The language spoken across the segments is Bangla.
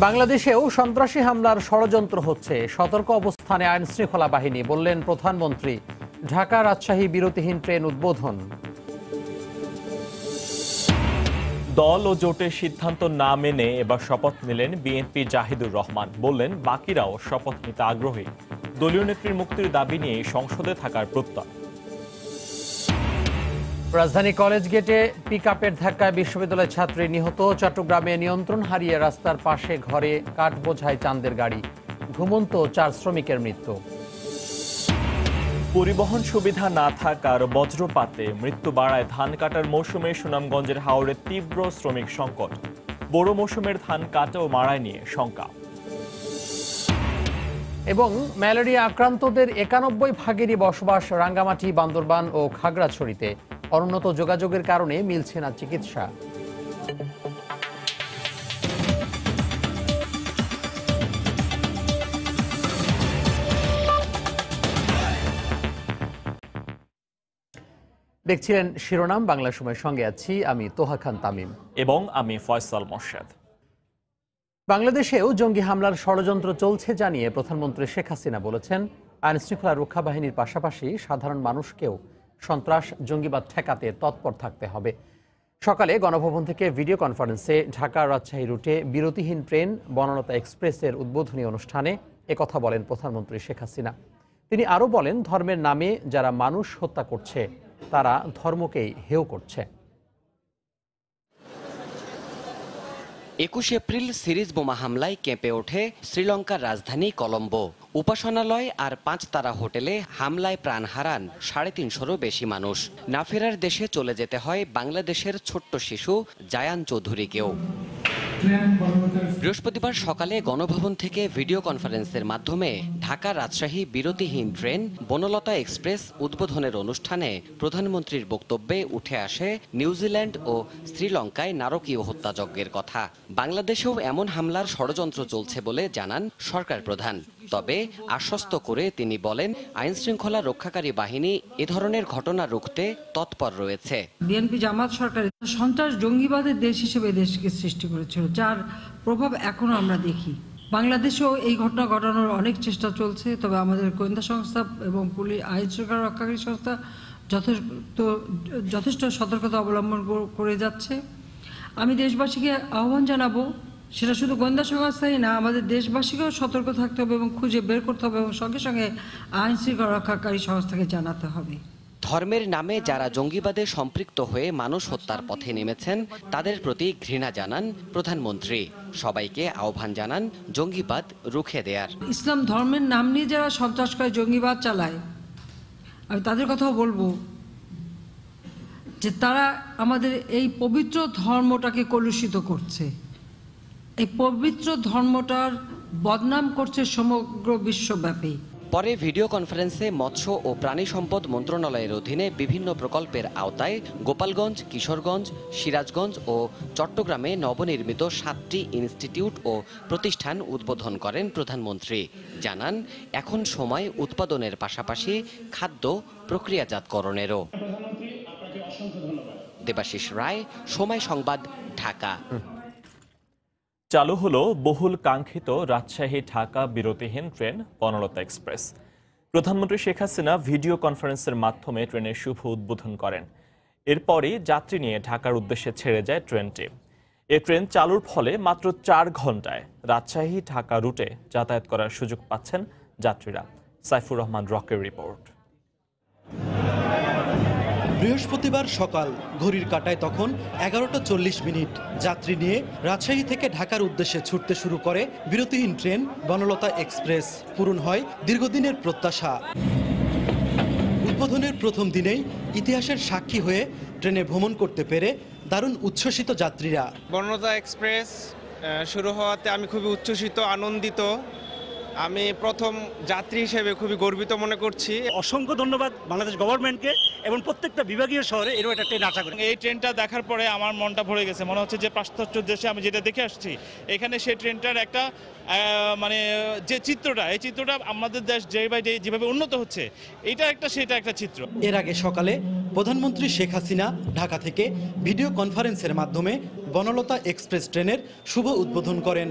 বাংলাদেশেও সন্ত্রাসী হামলার ষড়যন্ত্র হচ্ছে, সতর্ক অবস্থানে আইন শৃঙ্খলা বাহিনী, বললেন প্রধানমন্ত্রী। ঢাকা রাজশাহী বিরতিহীন ট্রেন উদ্বোধন। দল ও জোটের সিদ্ধান্ত না মেনে এবার শপথ নিলেন বিএনপি জাহিদুর রহমান। বললেন বাকিরাও শপথ নিতে আগ্রহী। দলীয় নেত্রীর মুক্তির দাবি নিয়ে সংসদে থাকার প্রত্যয়। রাজধানী কলেজ গেটে পিকআপের ধাক্কায় বিশ্ববিদ্যালয়ের ছাত্রী নিহত। চট্টগ্রামে নিয়ন্ত্রণ হারিয়ে রাস্তার পাশে ঘরে কাঠ বোঝাই চাঁদের গাড়ি, ঘুমন্ত 4 শ্রমিকের মৃত্যু। পরিবহন সুবিধা না থাকার বজ্রপাতে মৃত্যু বাড়ায় ধান কাটার মৌসুমে সুনামগঞ্জের হাওরে তীব্র শ্রমিক সংকট। বড় মৌসুমের ধান কাটা ও মাড়াই নিয়ে শঙ্কা। এবং ম্যালেরিয়া আক্রান্তদের 91 ভাগেরই বসবাস রাঙ্গামাটি, বান্দরবান ও খাগড়াছড়িতে। অনুন্নত যোগাযোগের কারণে মিলছে না চিকিৎসা। দেখছিলেন শিরোনাম, বাংলা সময়ের সঙ্গে আছি আমি তোহা খান তামিম এবং আমি ফয়সাল মোর্শেদ। বাংলাদেশেও জঙ্গি হামলার ষড়যন্ত্র চলছে জানিয়ে প্রধানমন্ত্রী শেখ হাসিনা বলেছেন, আইন শৃঙ্খলা রক্ষা বাহিনীর পাশাপাশি সাধারণ মানুষকেও সন্ত্রাস জঙ্গিবাদ ঠেকাতে তৎপর থাকতে হবে। সকালে গণভবন থেকে ভিডিও কনফারেন্সে ঢাকা রাজশাহী রুটে বিরতিহীন ট্রেন বনলতা এক্সপ্রেসের উদ্বোধনী অনুষ্ঠানে একথা বলেন প্রধানমন্ত্রী শেখ হাসিনা। তিনি আরও বলেন, ধর্মের নামে যারা মানুষ হত্যা করছে তারা ধর্মকেই হেয় করছে। 21 এপ্রিল সিরিজ বোমা হামলায় কেঁপে ওঠে শ্রীলঙ্কার রাজধানী কলম্বো। উপাসনালয় আর 5 তারা হোটেলে হামলায় প্রাণ হারান 350-রও বেশি মানুষ। না ফেরার দেশে চলে যেতে হয় বাংলাদেশের ছোট্ট শিশু জায়ান চৌধুরীকেও। বৃহস্পতিবার সকালে গণভবন থেকে ভিডিও কনফারেন্সের মাধ্যমে ঢাকা রাজশাহী বিরতিহীন ট্রেন বনলতা এক্সপ্রেস উদ্বোধনের অনুষ্ঠানে প্রধানমন্ত্রীর বক্তব্যে উঠে আসে নিউজিল্যান্ড ও শ্রীলঙ্কায় নারকীয় হত্যাযজ্ঞের কথা। বাংলাদেশেও এমন হামলার ষড়যন্ত্র চলছে বলে জানান সরকার প্রধান। তবে আশ্বস্ত করে তিনি বলেন, আইন শৃঙ্খলা রক্ষাকারী বাহিনী এ ধরনের ঘটনা রুখতে তৎপর রয়েছে। বিএনপি জামাত সরকার সন্ত্রাস জঙ্গিবাদের দেশ হিসেবে দেশকে সৃষ্টি করেছিল, যার প্রভাব এখনো আমরা দেখি। বাংলাদেশেও এই ঘটনা ঘটানোর অনেক চেষ্টা চলছে, তবে আমাদের গোয়েন্দা সংস্থা এবং পুলিশ, আইন শৃঙ্খলা রক্ষাকারী সংস্থা যথেষ্ট সতর্কতা অবলম্বন করে যাচ্ছে। আমি দেশবাসীকে আহ্বান জানাবো, সেটা শুধু গোয়েন্দা সংস্থাই না, আমাদের দেশবাসীকেও সতর্ক থাকতে হবে এবং খুঁজে বের করতে হবে এবং সঙ্গে সঙ্গে আইন শৃঙ্খলা রক্ষাকারী সংস্থাকে জানাতে হবে। ধর্মের নামে যারা জঙ্গিবাদে সম্পৃক্ত হয়ে মানুষ হত্যার পথে নেমেছেন তাদের প্রতি ঘৃণা জানান প্রধানমন্ত্রী। সবাইকে আহ্বান জানান জঙ্গিবাদ রুখে দেয়ার। ইসলাম ধর্মের নাম নিয়ে যারা সন্ত্রাস করে, জঙ্গিবাদ চালায়, আমি তাদের কথাও বলবো যে তারা আমাদের এই পবিত্র ধর্মটাকে কলুষিত করছে, এই পবিত্র ধর্মটার বদনাম করছে সমগ্র বিশ্বব্যাপী। পরে ভিডিও কনফারেন্সে মৎস্য ও প্রাণী সম্পদ মন্ত্রণালয়ের অধীনে বিভিন্ন প্রকল্পের আওতায় গোপালগঞ্জ, কিশোরগঞ্জ, সিরাজগঞ্জ ও চট্টগ্রামে নবনির্মিত 7টি ইনস্টিটিউট ও প্রতিষ্ঠান উদ্বোধন করেন প্রধানমন্ত্রী। জানান, এখন সময় উৎপাদনের পাশাপাশি খাদ্য প্রক্রিয়াজাতকরণেরও। দেবাশিস রায়, সময় সংবাদ, ঢাকা। চালু হলো বহুল কাঙ্ক্ষিত রাজশাহী ঢাকা বিরতিহীন ট্রেন বনলতা এক্সপ্রেস। প্রধানমন্ত্রী শেখ হাসিনা ভিডিও কনফারেন্সের মাধ্যমে ট্রেনের শুভ উদ্বোধন করেন। এরপরই যাত্রী নিয়ে ঢাকার উদ্দেশ্যে ছেড়ে যায় ট্রেনটি। এ ট্রেন চালুর ফলে মাত্র 4 ঘন্টায় রাজশাহী ঢাকা রুটে যাতায়াত করার সুযোগ পাচ্ছেন যাত্রীরা। সাইফুর রহমান রকের রিপোর্ট। বৃহস্পতিবার সকাল, ঘড়ির কাঁটায় তখন 11টা 40 মিনিট। যাত্রী নিয়ে রাজশাহী থেকে ঢাকার উদ্দেশ্যে ছুটতে শুরু করে বিরতিহীন ট্রেন বনলতা এক্সপ্রেস। পূরণ হয় দীর্ঘদিনের প্রত্যাশা। উদ্বোধনের প্রথম দিনেই ইতিহাসের সাক্ষী হয়ে ট্রেনে ভ্রমণ করতে পেরে দারুণ উচ্ছ্বসিত যাত্রীরা। বনলতা এক্সপ্রেস শুরু হওয়াতে আমি খুবই উচ্ছ্বসিত, আনন্দিত। আমি প্রথম যাত্রী হিসেবে খুবই গর্বিত মনে করছি। অসংখ্য ধন্যবাদ বাংলাদেশ গভর্নমেন্টকে এবং প্রত্যেকটা বিভাগীয় শহরে এরকম একটা ট্রেন আশা করি। এই ট্রেনটা দেখার পরে আমার মনটা ভরে গেছে। মনে হচ্ছে যে পাশ্চাত্য দেশে আমি যেটা দেখে আসছি, এখানে সেই ট্রেনটার একটা মানে যে চিত্রটা, এই চিত্রটা আমাদের দেশ ডে বাই ডে যেভাবে উন্নত হচ্ছে, সেটা একটা চিত্র। এর আগে সকালে প্রধানমন্ত্রী শেখ হাসিনা ঢাকা থেকে ভিডিও কনফারেন্সের মাধ্যমে বনলতা এক্সপ্রেস ট্রেনের শুভ উদ্বোধন করেন।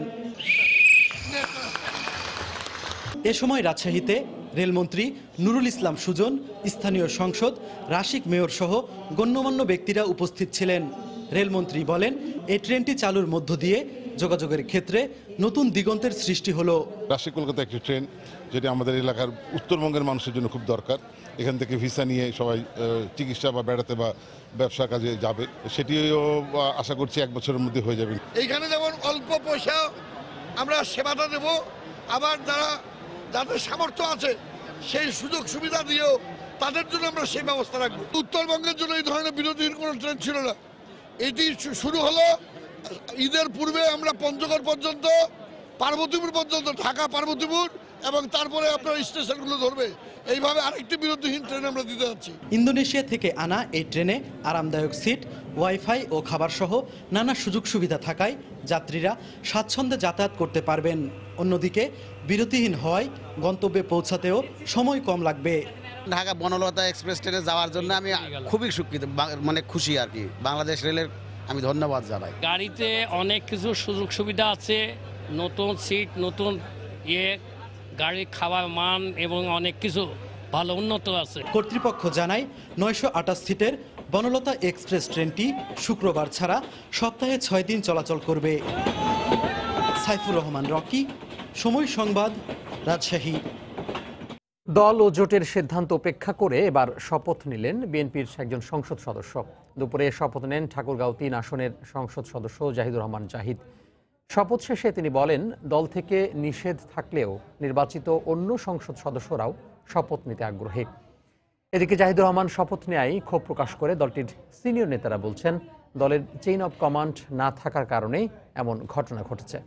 এ সময় রাজশাহীতে রেলমন্ত্রী নুরুল ইসলাম সুজন, স্থানীয় সংসদ, রাশিক মেয়র সহ গণ্যমান্য ব্যক্তিরা উপস্থিত ছিলেন। রেলমন্ত্রী বলেন, এই ট্রেনটি চালুর মধ্য দিয়ে যোগাযোগের ক্ষেত্রে নতুন দিগন্তের সৃষ্টি হলো। রাশিক কলকাতা একটি ট্রেন, যেটি আমাদের এলাকার উত্তরবঙ্গের মানুষের জন্য খুব দরকার। এখান থেকে ভিসা নিয়ে সবাই চিকিৎসা বা বেড়াতে বা ব্যবসা কাজে যাবে, সেটিও আশা করছি 1 বছরের মধ্যে হয়ে যাবে। এইখানে যেমন অল্প পয়সা আমরা সেবাটা দেব, আবার যাদের সামর্থ্য আছে সেই সুযোগ সুবিধা দিয়েও তাদের জন্য আমরা সেই ব্যবস্থা রাখবো। উত্তরবঙ্গের জন্য এই ধরনের বিরতিহীন কোনো ট্রেন ছিল না। এটি শুরু হলো ঈদের পূর্বে, আমরা পঞ্চগড় পর্যন্ত, পার্বতীপুর পর্যন্ত, ঢাকা পার্বতীপুর, এবং তারপরে আপনার স্টেশনগুলো ধরবে। এইভাবে আরেকটি বিরতিহীন ট্রেন আমরা দিতে যাচ্ছি। ইন্দোনেশিয়া থেকে আনা এই ট্রেনে আরামদায়ক সিট, ওয়াইফাই ও খাবার সহ নানা সুযোগ সুবিধা থাকায় যাত্রীরা স্বাচ্ছন্দ্যে যাতায়াত করতে পারবেন। অন্যদিকে বিরতিহীন হওয়ায় গন্তব্যে পৌঁছাতেও সময় কম লাগবে। ঢাকা বনলতা এক্সপ্রেস ট্রেনে যাওয়ার জন্য আমি খুবই মানে খুশি আর কি। বাংলাদেশ রেলের আমি ধন্যবাদ জানাই। গাড়িতে অনেক কিছু সুযোগ সুবিধা আছে, নতুন সিট, নতুন গাড়ির খাবার মান এবং অনেক কিছু ভালো উন্নত আছে। কর্তৃপক্ষ জানায় 928 সিটের বনলতা এক্সপ্রেস ট্রেনটি শুক্রবার ছাড়া সপ্তাহে 6 দিন চলাচল করবে। সাইফুর রহমান রকি, সময় সংবাদ, রাজশাহী। দল ও জোটের সিদ্ধান্ত উপেক্ষা করে এবার শপথ নিলেন বিএনপির একজন সংসদ সদস্য। দুপুরে শপথ নেন ঠাকুরগাঁও 3 আসনের সংসদ সদস্য জাহিদুর রহমান জাহিদ। শপথ শেষে তিনি বলেন, দল থেকে নিষেধ থাকলেও নির্বাচিত অন্য সংসদ সদস্যরাও শপথ নিতে আগ্রহী। এদিকে জাহিদুর রহমান শপথ নেয়ায় ক্ষোভ প্রকাশ করে দলটির সিনিয়র নেতারা বলছেন, দলের চেইন অব কমান্ড না থাকার কারণেই এমন ঘটনা ঘটেছে।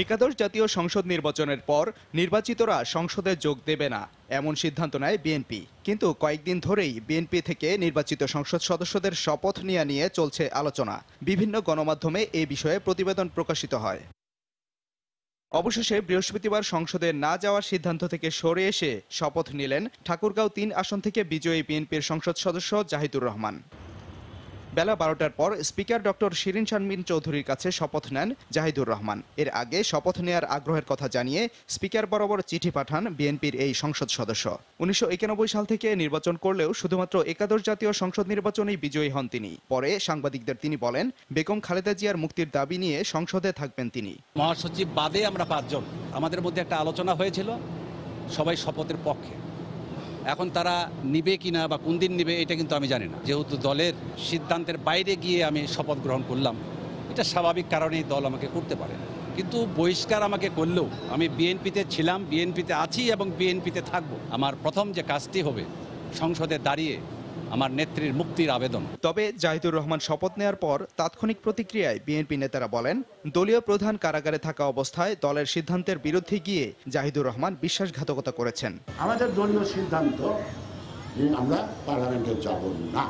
একাদশ জাতীয় সংসদ নির্বাচনের পর নির্বাচিতরা সংসদে যোগ দেবে না, এমন সিদ্ধান্ত নেয় বিএনপি। কিন্তু কয়েকদিন ধরেই বিএনপি থেকে নির্বাচিত সংসদ সদস্যদের শপথ নেওয়া নিয়ে চলছে আলোচনা। বিভিন্ন গণমাধ্যমে এ বিষয়ে প্রতিবেদন প্রকাশিত হয়। অবশেষে বৃহস্পতিবার সংসদে না যাওয়ার সিদ্ধান্ত থেকে সরে এসে শপথ নিলেন ঠাকুরগাঁও 3 আসন থেকে বিজয়ী বিএনপির সংসদ সদস্য জাহিদুর রহমান। বেলা 12টার পর স্পিকার ডক্টর শিরিন শারমিন চৌধুরীর কাছে শপথ নেন জাহিদুর রহমান। এর আগে শপথ নেয়ার আগ্রহের কথা জানিয়ে স্পিকার বরাবর চিঠি পাঠান বিএনপির এই সংসদ সদস্য। 1991 সাল থেকে নির্বাচন করলেও শুধুমাত্র একাদশ জাতীয় সংসদ নির্বাচনেই বিজয়ী হন তিনি। পরে সাংবাদিকদের তিনি বলেন, বেগম খালেদা জিয়ার মুক্তির দাবি নিয়ে সংসদে থাকবেন তিনি। মহাসচিব বাদে আমরা 5 জন, আমাদের মধ্যে একটা আলোচনা হয়েছিল, সবাই শপথের পক্ষে। এখন তারা নিবে কিনা বা কোন দিন নিবে এটা কিন্তু আমি জানি না। যেহেতু দলের সিদ্ধান্তের বাইরে গিয়ে আমি শপথ গ্রহণ করলাম, এটা স্বাভাবিক কারণেই দল আমাকে করতে পারে। কিন্তু বহিষ্কার আমাকে করলেও আমি বিএনপিতে ছিলাম, বিএনপিতে আছি এবং বিএনপিতে থাকবো। আমার প্রথম যে কাজটি হবে সংসদে দাঁড়িয়ে আমার নেত্রীর মুক্তির আবেদন। তবে জাহিদুর রহমান শপথ নেয়ার পর তাৎক্ষণিক প্রতিক্রিয়ায় বিএনপি নেতারা বলেন, দলীয় প্রধান কারাগারে থাকা অবস্থায় দলের সিদ্ধান্তের বিরুদ্ধে গিয়ে জাহিদুর রহমান বিশ্বাসঘাতকতা করেছেন। আমাদের দলীয় সিদ্ধান্ত আমরা পার্লামেন্টে যাব না।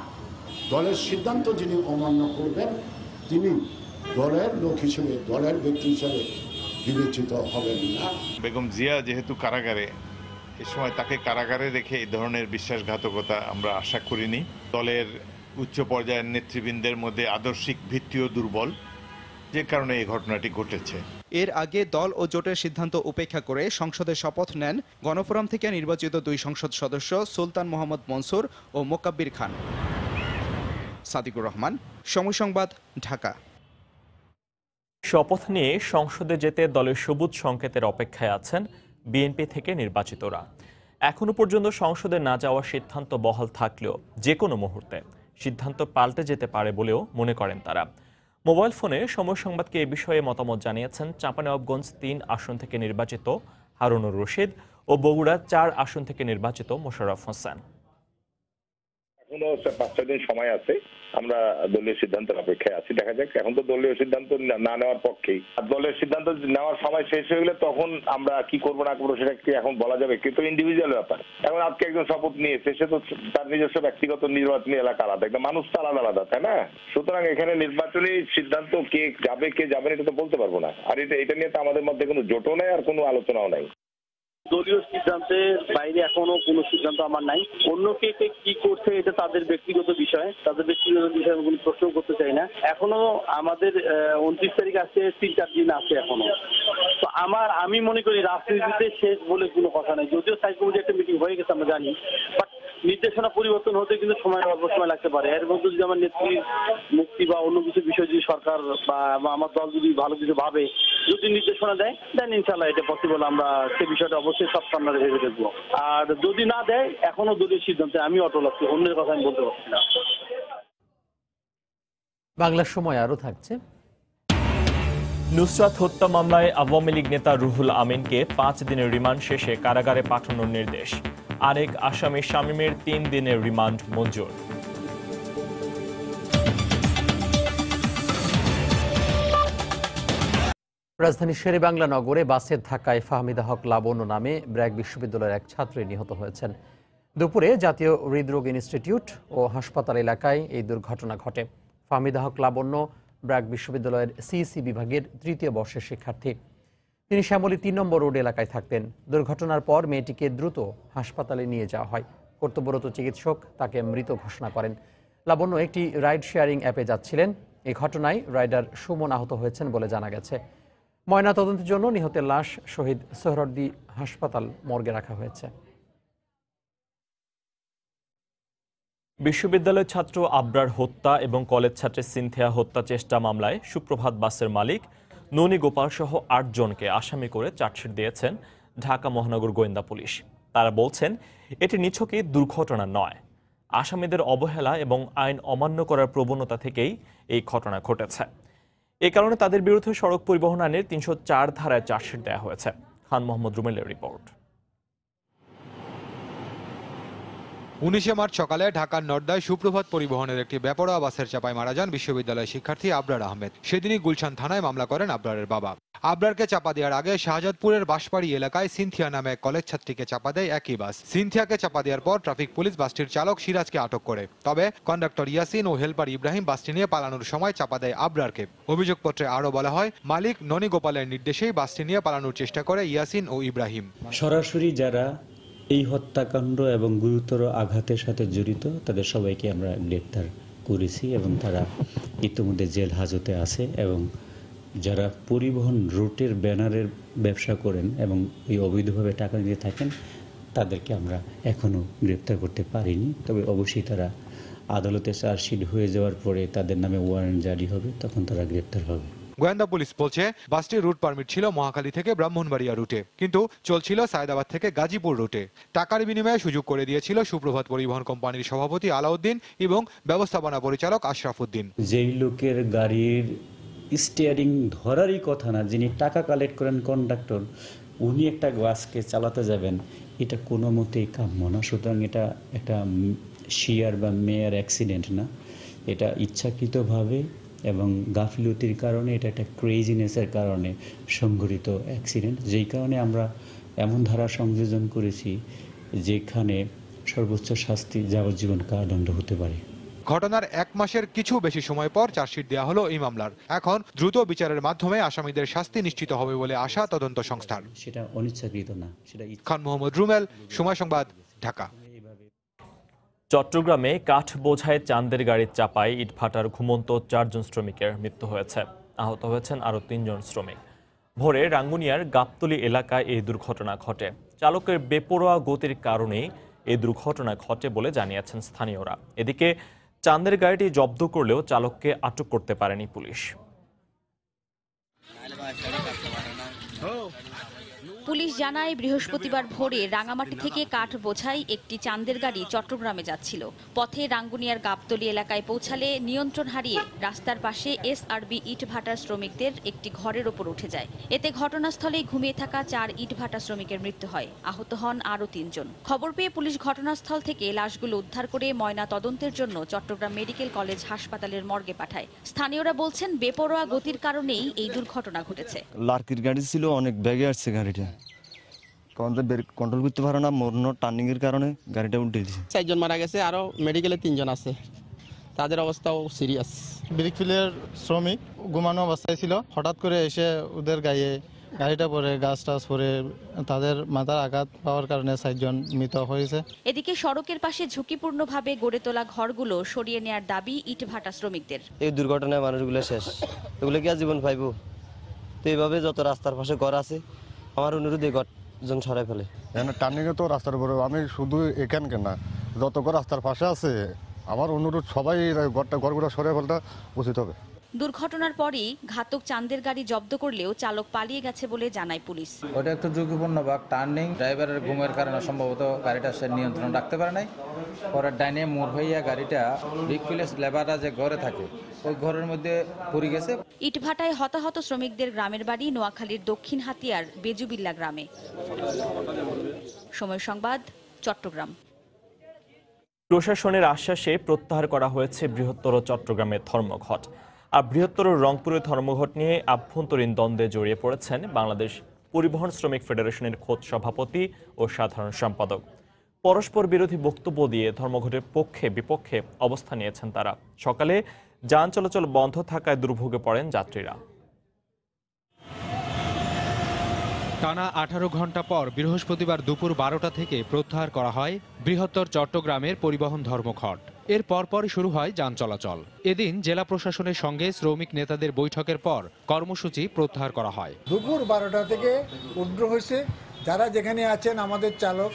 দলের সিদ্ধান্ত যিনি অমান্য করবেন তিনি দলের লোক হিসেবে, দলের ব্যক্তি হিসেবে বিবেচিত হবেন না। বেগম জিয়া যেহেতু কারাগারে, এ সময় তাকে কারাগারে রেখে এই ধরনের বিশ্বাসঘাতকতা আমরা আশা করিনি। দলের উচ্চ পর্যায়ের নেতৃবৃন্দের মধ্যে আদর্শিক ভিত্তিও দুর্বল, যে কারণে এই ঘটনাটি ঘটেছে। এর আগে দল ও জোটের সিদ্ধান্ত উপেক্ষা করে সংসদে শপথ নেন গণফোরাম থেকে নির্বাচিত 2 সংসদ সদস্য সুলতান মোহাম্মদ মনসুর ও মোকাব্বির খান। সাদিকুর রহমান, সময় সংবাদ, ঢাকা। শপথ নিয়ে সংসদে যেতে দলের সবুজ সংকেতের অপেক্ষায় আছেন বিএনপি থেকে নির্বাচিতরা। এখনো পর্যন্ত সংসদে না যাওয়ার সিদ্ধান্ত বহাল থাকলেও যে কোনো মুহূর্তে সিদ্ধান্ত পাল্টে যেতে পারে বলেও মনে করেন তারা। মোবাইল ফোনে সময় সংবাদকে এ বিষয়ে মতামত জানিয়েছেন চাঁপাইনবাবগঞ্জ 3 আসন থেকে নির্বাচিত হারুনুর রশিদ ও বগুড়া 4 আসন থেকে নির্বাচিত মোশাররফ হোসেন। এখনো 5-6 দিন সময় আছে, আমরা দলীয় সিদ্ধান্তের অপেক্ষায় আছি। দেখা যাক, এখন তো দলীয় সিদ্ধান্ত না নেওয়ার পক্ষেই। দলের সিদ্ধান্ত নেওয়ার সময় শেষ হয়ে গেলে তখন আমরা কি করবো না করবো সেটা কি এখন বলা যাবে, কিন্তু ইন্ডিভিজুয়াল ব্যাপার। এখন আজকে একজন শপথ নিয়েছে, সে তো তার নিজস্ব ব্যক্তিগত নির্বাচনী এলাকা আলাদা, একটা মানুষ তো আলাদা আলাদা, তাই না? সুতরাং এখানে নির্বাচনী সিদ্ধান্ত কে যাবে কে যাবে না এটা তো বলতে পারবো না। আর এটা নিয়ে তো আমাদের মধ্যে কোনো জোটও নাই আর কোনো আলোচনাও নাই। দলীয় সিদ্ধান্তের বাইরে এখনো কোনো সিদ্ধান্ত আমার নাই। অন্য কে কি করছে এটা তাদের ব্যক্তিগত বিষয়, তাদের ব্যক্তিগত বিষয়ে কোনো প্রশ্ন করতে চাই না। এখনো আমাদের 29 তারিখ আছে, 3-4 দিন আছে এখনো। তো আমি মনে করি রাজনীতিতে শেষ বলে কোনো কথা নাই। যদিও সাইকোলজি একটা মিটিং হয়ে গেছে আমরা জানি, বাট নির্দেশনা পরিবর্তন হতে কিন্তু অল্প সময় লাগতে পারে। এর মধ্যে যদি আমার নেত্রীর মুক্তি বা অন্য কিছু বিষয় যদি সরকার বা আমার দল যদি ভালো কিছু ভাবে, যদি নির্দেশনা দেয়, দেন ইনশাল্লাহ এটা পসিবল। আমরা সে বিষয়টা অবশ্যই সব সামনে ভেবে দেখবো। আর যদি না দেয়, এখনো দলীয় সিদ্ধান্তে আমি অটল আছি, অন্যের কথা আমি বলতে পারছি না। বাংলার সময় আরও থাকছে। নুসরাত হত্যা মামলায় আওয়ামী লীগ নেতা রুহুল আমিনকে 5 দিনের রিমান্ড শেষে কারাগারে পাঠানোর নির্দেশ। আরেক আসামি শামীমের 3 দিনের রিমান্ড মঞ্জুর। রাজধানীর শেরেবাংলা নগরে বাসের ধাক্কায় ফাহমিদা হক লাবণ্য নামে ব্র্যাক বিশ্ববিদ্যালয়ের এক ছাত্রী নিহত হয়েছেন। দুপুরে জাতীয় হৃদরোগ ইনস্টিটিউট ও হাসপাতাল এলাকায় এই দুর্ঘটনা ঘটে। ফাহমিদা হক লাবণ্য ব্র্যাক বিশ্ববিদ্যালয়ের সিইসি বিভাগের 3য় বর্ষের শিক্ষার্থী। তিনি শ্যামলী 3 নম্বর রোড এলাকায় থাকতেন। দুর্ঘটনার পর মেয়েটিকে দ্রুত হাসপাতালে নিয়ে যাওয়া হয়। কর্তব্যরত চিকিৎসক তাকে মৃত ঘোষণা করেন। লাবণ্য একটি রাইড শেয়ারিং অ্যাপে যাচ্ছিলেন। এই ঘটনায় রাইডার সুমন আহত হয়েছেন বলে জানা গেছে। ময়নাতদন্তের জন্য নিহতের লাশ শহীদ সোহরাওয়ার্দী হাসপাতাল মর্গে রাখা হয়েছে। বিশ্ববিদ্যালয় ছাত্র আবরার হত্যা এবং কলেজ ছাত্রী সিনথিয়া হত্যা চেষ্টা মামলায় সুপ্রভাত বাসের মালিক ননী গোপাল সহ 8 জনকে আসামি করে চার্জশিট দিয়েছেন ঢাকা মহানগর গোয়েন্দা পুলিশ। তারা বলছেন এটি নিছকই দুর্ঘটনা নয়, আসামিদের অবহেলা এবং আইন অমান্য করার প্রবণতা থেকেই এই ঘটনা ঘটেছে। এ কারণে তাদের বিরুদ্ধে সড়ক পরিবহন আইনের 304 ধারায় চার্জশিট দেওয়া হয়েছে। খান মোহাম্মদ রুমেলের রিপোর্ট। 19 মার্চ সকালে ঢাকার নর্দায় সুপ্রভাত পরিবহনের একটি বেপরোয়া বাসের চাপায় মারা যান বিশ্ববিদ্যালয় শিক্ষার্থী আবরার আহমেদ। সেদিনই গুলশান থানায় মামলা করেন আবরারের বাবা। আবরারকে চাপা দেওয়ার আগে শাহজাদপুরের বাঁশবাড়ি এলাকায় সিনথিয়া নামে এক কলেজ ছাত্রীকে চাপা দেয় একই বাস। সিনথিয়াকে চাপা দেওয়ার পর ট্রাফিক পুলিশ বাসটির চালক সিরাজকে আটক করে। তবে কন্ডাক্টর ইয়াসিন ও হেলপার ইব্রাহিম বাসটি নিয়ে পালানোর সময় চাপা দেয় আবরারকে। অভিযোগপত্রে আরও বলা হয়, মালিক ননী গোপালের নির্দেশেই বাসটি নিয়ে পালানোর চেষ্টা করে ইয়াসিন ও ইব্রাহিম। সরাসরি যারা এই হত্যাকাণ্ড এবং গুরুতর আঘাতের সাথে জড়িত তাদের সবাইকে আমরা গ্রেপ্তার করেছি এবং তারা ইতিমধ্যে জেল হাজতে আছে। এবং যারা পরিবহন রুটের ব্যানারের ব্যবসা করেন এবং এই অবৈধভাবে টাকা দিয়ে থাকেন তাদেরকে আমরা এখনও গ্রেপ্তার করতে পারিনি। তবে অবশ্যই তারা আদালতে চার্জশিট হয়ে যাওয়ার পরে তাদের নামে ওয়ারেন্ট জারি হবে, তখন তারা গ্রেপ্তার হবে। গোয়েন্দা পুলিশ বলছে বাসটির রুট পারমিট ছিল মহাখালী থেকে ব্রাহ্মণবাড়িয়া রুটে, কিন্তু চলছিল সায়দাবাদ থেকে গাজীপুর রুটে। টাকার বিনিময়ে সুযোগ করে দিয়েছিল সুপ্রভাত পরিবহন কোম্পানির সভাপতি আলাউদ্দিন এবং ব্যবস্থাপনা পরিচালক আশরাফুদ্দিন। যেই লোকের গাড়ির স্টিয়ারিং ধরারই কথা না, যিনি টাকা কালেক্ট করেন কন্ডাক্টর, উনি একটা বাসকে চালাতে যাবেন, এটা কোনো মতেই কাম্য না। সুতরাং এটা একটা শিয়ার বা মেয়ার অ্যাক্সিডেন্ট না, এটা ইচ্ছাকৃতভাবে এবং গাফিলতির কারণে, এটা একটা ক্রেজিনেসের কারণে সংঘটিত অ্যাক্সিডেন্ট। যেই কারণে আমরা এমন ধারা সংযোজন করেছি যেখানে সর্বোচ্চ শাস্তি যাবজ্জীবন কারাদণ্ড হতে পারে। ঘটনার 1 মাসের কিছু বেশি সময় পর চার্জশিট দেওয়া হলো এই মামলার। এখন দ্রুত বিচারের মাধ্যমে আসামিদের শাস্তি নিশ্চিত হবে বলে আশা তদন্ত সংস্থার। সেটা অনিচ্ছাকৃত না, সেটা। খান মোহাম্মদ রুমেল, সময় সংবাদ, ঢাকা। চট্টগ্রামে কাঠ বোঝাই চাঁদের গাড়ির চাপায় ইটভাটার ঘুমন্ত 4 জন শ্রমিকের মৃত্যু হয়েছে। আহত হয়েছেন আরও 3 জন শ্রমিক। ভোরে রাঙ্গুনিয়ার গাবতলী এলাকায় এই দুর্ঘটনা ঘটে। চালকের বেপরোয়া গতির কারণেই এই দুর্ঘটনা ঘটে বলে জানিয়েছেন স্থানীয়রা। এদিকে চাঁদের গাড়িটি জব্দ করলেও চালককে আটক করতে পারেনি পুলিশ। পুলিশ জানায় বৃহস্পতিবার ভোরে রাঙামাটি থেকে কাঠ বোঝাই একটি চাঁদের গাড়ি চট্টগ্রামে যাচ্ছিল। পথে রাঙ্গুনিয়ার গাবতলী এলাকায় পৌঁছালে নিয়ন্ত্রণ হারিয়ে রাস্তার পাশে এসআরবি ইটভাটার শ্রমিকদের একটি ঘরের ওপর উঠে যায়। এতে ঘটনাস্থলেই ঘুমিয়ে থাকা 4 ইটভাটা শ্রমিকের মৃত্যু হয়। আহত হন আরও 3 জন। খবর পেয়ে পুলিশ ঘটনাস্থল থেকে লাশগুলো উদ্ধার করে ময়না তদন্তের জন্য চট্টগ্রাম মেডিকেল কলেজ হাসপাতালের মর্গে পাঠায়। স্থানীয়রা বলছেন বেপরোয়া গতির কারণেই এই দুর্ঘটনা ঘটেছে। লার্কির গাড়ি ছিল, অনেক ব্যাগে আসছে গাড়িটা, কন্ট্রোল করতে পারে না, মরণ টার্নিং এর কারণে গাড়িটা উল্টে দিয়েছে। 4 জন মারা গেছে, আরো মেডিকেলে 3 জন আছে, তাদের অবস্থাও সিরিয়াস। ব্রিকফিলের শ্রমিক ঘুমানো অবস্থায় ছিল, হঠাৎ করে এসে ওদের গায়ে গাড়িটা পরে গাছ টাছ পরে তাদের মাথার আঘাত পাওয়ার কারণে 4 জন মৃত হয়েছে। এদিকে সড়কের পাশে ঝুঁকিপূর্ণভাবে গড়ে তোলা ঘরগুলো সরিয়ে নেয়ার দাবি ইটভাটা শ্রমিকদের। এই দুর্ঘটনায় মানুষগুলো শেষ, এগুলো কি আর জীবন পাইব? তো এইভাবে যত রাস্তার পাশে ঘর আছে আমার অনুরোধ এই ঘরজন সরাই ফেলে। টার্নিংয়ে তো রাস্তার উপরে আমি শুধু এখানকে না, যত ঘর রাস্তার পাশে আছে আমার অনুরোধ সবাই ঘরগুলো সরাই ফেলটা উচিত হবে। দুর্ঘটনার পরই ঘাতক চাঁদের গাড়ি জব্দ করলেও চালক পালিয়ে গেছে বলে জানায় পুলিশ। ওটা একটু ঝুঁকিপূর্ণ বা টার্নিং, ড্রাইভারের ঘুমের কারণে সম্ভবত গাড়িটা সে নিয়ন্ত্রণ রাখতে পারে নাই। পরে ডাইনে মোড় হইয়া গাড়িটা বিগ প্লেস লেবাররা যে ঘরে থাকে ওই ঘরের মধ্যে পড়ে গেছে। ইটভাটায় হতাহত শ্রমিকদের গ্রামের বাড়ি নোয়াখালীর দক্ষিণ হাতিয়ার বেজুবিল্লা গ্রামে। সময় সংবাদ, চট্টগ্রাম। প্রশাসনের আশ্বাসে প্রত্যাহার করা হয়েছে বৃহত্তর চট্টগ্রামের ধর্মঘট। আর বৃহত্তর রংপুরের ধর্মঘট নিয়ে আভ্যন্তরীণ দ্বন্দ্বে জড়িয়ে পড়েছেন বাংলাদেশ পরিবহন শ্রমিক ফেডারেশনের খোদ সভাপতি ও সাধারণ সম্পাদক। পরস্পর বিরোধী বক্তব্য দিয়ে ধর্মঘটের পক্ষে বিপক্ষে অবস্থান নিয়েছেন তারা। সকালে যান চলাচল বন্ধ থাকায় দুর্ভোগে পড়েন যাত্রীরা। টানা 18 ঘন্টা পর বৃহস্পতিবার দুপুর 12টা থেকে প্রত্যাহার করা হয় বৃহত্তর চট্টগ্রামের পরিবহন ধর্মঘট। এর পরপরই শুরু হয় যান চলাচল। এদিন জেলা প্রশাসনের সঙ্গে শ্রমিক নেতাদের বৈঠকের পর কর্মসূচি প্রত্যাহার করা হয়। দুপুর 12টা থেকে উদ্র হয়েছে। যারা যেখানে আছেন আমাদের চালক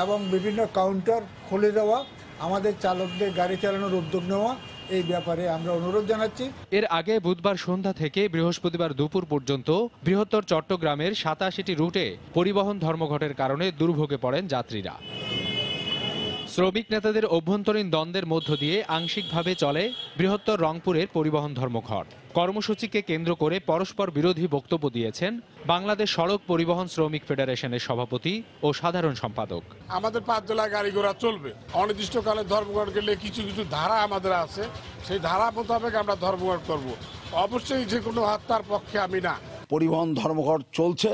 এবং বিভিন্ন কাউন্টার খুলে দেওয়া, আমাদের চালকদের গাড়ি চালানোর উদ্যোগ নেওয়া, এই ব্যাপারে আমরা অনুরোধ জানাচ্ছি। এর আগে বুধবার সন্ধ্যা থেকে বৃহস্পতিবার দুপুর পর্যন্ত বৃহত্তর চট্টগ্রামের 87টি রুটে পরিবহন ধর্মঘটের কারণে দুর্ভোগে পড়েন যাত্রীরা। শ্রমিক নেতাদের অভ্যন্তরীণ দ্বন্দ্বের মধ্য দিয়ে আংশিকভাবে চলে বৃহত্তর রংপুরের পরিবহন ধর্মঘট। কর্মসূচিকে কেন্দ্র করে পরস্পর বিরোধী বক্তব্য দিয়েছেন বাংলাদেশ সড়ক পরিবহন শ্রমিক ফেডারেশনের সভাপতি ও সাধারণ সম্পাদক। আমাদের 5 জেলায় গাড়ি ঘোড়া চলবে। অনির্দিষ্টকালে ধর্মঘট গেলে কিছু কিছু ধারা আমাদের আছে, সেই ধারা মোতাবেক আমরা ধর্মঘট করব। অবশ্যই যে কোনো হত্যার পক্ষে আমি না। পরিবহন ধর্মঘট চলছে,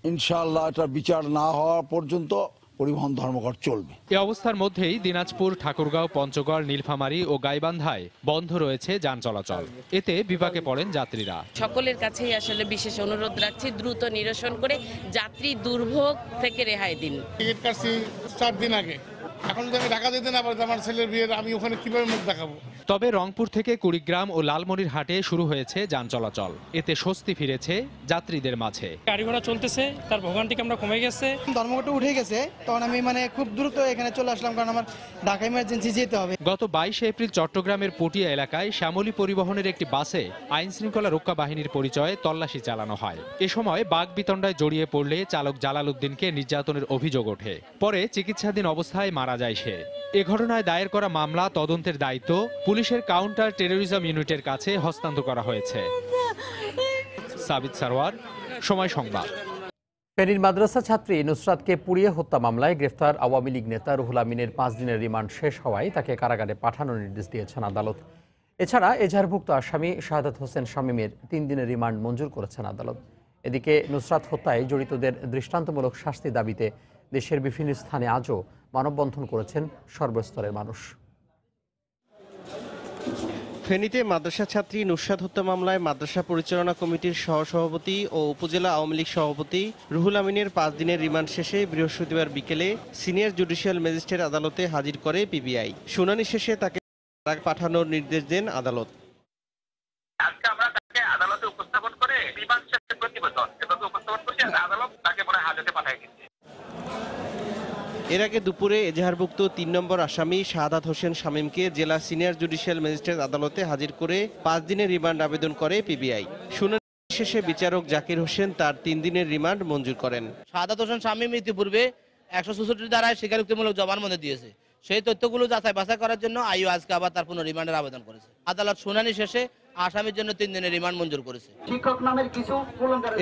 ইনশাআল্লাহ এটা বিচার না হওয়া পর্যন্ত পরিবহন ধর্মঘট চলবে। এই অবস্থার মধ্যেই দিনাজপুর, ঠাকুরগাঁও, পঞ্চগড়, নীলফামারী ও গাইবান্ধায় বন্ধ রয়েছে যান চলাচল। এতে বিপাকে পড়েন যাত্রীরা। সকলের কাছেই আসলে বিশেষ অনুরোধ রাখছি, দ্রুত নিরসন করে যাত্রী দুর্ভোগ থেকে রেহাই দিন। টিকিট কাটছি 4 দিন আগে, এখন যদি আমি ঢাকা যেতে না পারি আমার ছেলের বিয়ের আমি ওখানে কিভাবে মুখ দেখাবো? তবে রংপুর থেকে কুড়িগ্রাম ও লালমনিরহাটে শুরু হয়েছে যান চলাচল। এতে স্বস্তি ফিরেছে যাত্রীদের মাঝে। গাড়ি ঘোড়া চলতেছে, তার ভোগান্তিকে আমরা কমে গেছে। ধর্মঘট উঠে গেছে, তখন আমি খুব দ্রুত এখানে চলে আসলাম, কারণ আমার ঢাকা ইমার্জেন্সি যেতে হবে। গত 22 এপ্রিল চট্টগ্রামের পটিয়া এলাকায় শ্যামলী পরিবহনের একটি বাসে আইন শৃঙ্খলা রক্ষা বাহিনীর পরিচয়ে তল্লাশি চালানো হয়। এ সময় বাগবিতণ্ডায় জড়িয়ে পড়লে চালক জালাল উদ্দিনকে নির্যাতনের অভিযোগ ওঠে। পরে চিকিৎসাধীন অবস্থায় মারা যায় সে। এ ঘটনায় দায়ের করা মামলা তদন্তের দায়িত্ব পুলিশের কাউন্টার টেরোরিজম ইউনিটের কাছে হস্তান্তর করা হয়েছে। সাবিত সারওয়ার, সময় সংবাদ। ফেনীর মাদ্রাসা ছাত্রী নুসরাতকে পুড়িয়ে হত্যা মামলায় গ্রেফতার আওয়ামী লীগ নেতা রুহুল আমিনের 5 দিনের রিমান্ড শেষ হওয়ায় তাকে কারাগারে পাঠানোর নির্দেশ দিয়েছেন আদালত। এছাড়া এজাহারভুক্ত আসামি শাহাদাত হোসেন শামীমের 3 দিনের রিমান্ড মঞ্জুর করেছেন আদালত। এদিকে নুসরাত হত্যায় জড়িতদের দৃষ্টান্তমূলক শাস্তি দাবিতে দেশের বিভিন্ন স্থানে আজও মানববন্ধন করেছেন সর্বস্তরের মানুষ। ফেনীতে মাদ্রাসা ছাত্রী নুসরাত হত্যা মামলায় মাদ্রাসা পরিচালনা কমিটির সহসভাপতি ও উপজেলা আওয়ামী লীগ সভাপতি রুহুল আমিনের 5 দিনের রিমান্ড শেষে বৃহস্পতিবার বিকেলে সিনিয়র জুডিশিয়াল ম্যাজিস্ট্রেট আদালতে হাজির করে পিবিআই। শুনানি শেষে তাকে পাঠানোর নির্দেশ দেন আদালত। আজকে আমরা তাকে আদালতে উপস্থাপন করে রিমান্ড শেষে প্রতিবেদন এভাবে উপস্থাপন করছি, আদালত তাকে পরে হাজতে পাঠিয়ে দিয়েছে। এর আগে দুপুরে এজাহারভুক্ত 3 নম্বর আসামি শাহাদাত হোসেন শামীমকে জেলা সিনিয়র জুডিশিয়াল ম্যাজিস্ট্রেট আদালতে হাজির করে 5 দিনের রিমান্ড আবেদন করে পিবিআই। শুনানি শেষে বিচারক জাকির হোসেন তার 3 দিনের রিমান্ড মঞ্জুর করেন। শাহাদাত হোসেন শামীম ইতিপূর্বে 164 ধারায় স্বীকারোক্তিমূলক জবানবন্দি দিয়েছে। সেই তথ্যগুলো যাচাই বাছাই করার জন্য আইও আজকে আবার তার পুনঃ রিমান্ডের আবেদন করেছে। আদালত শুনানি শেষে আসামির জন্য 3 দিনের রিমান্ড মঞ্জুর করেছে।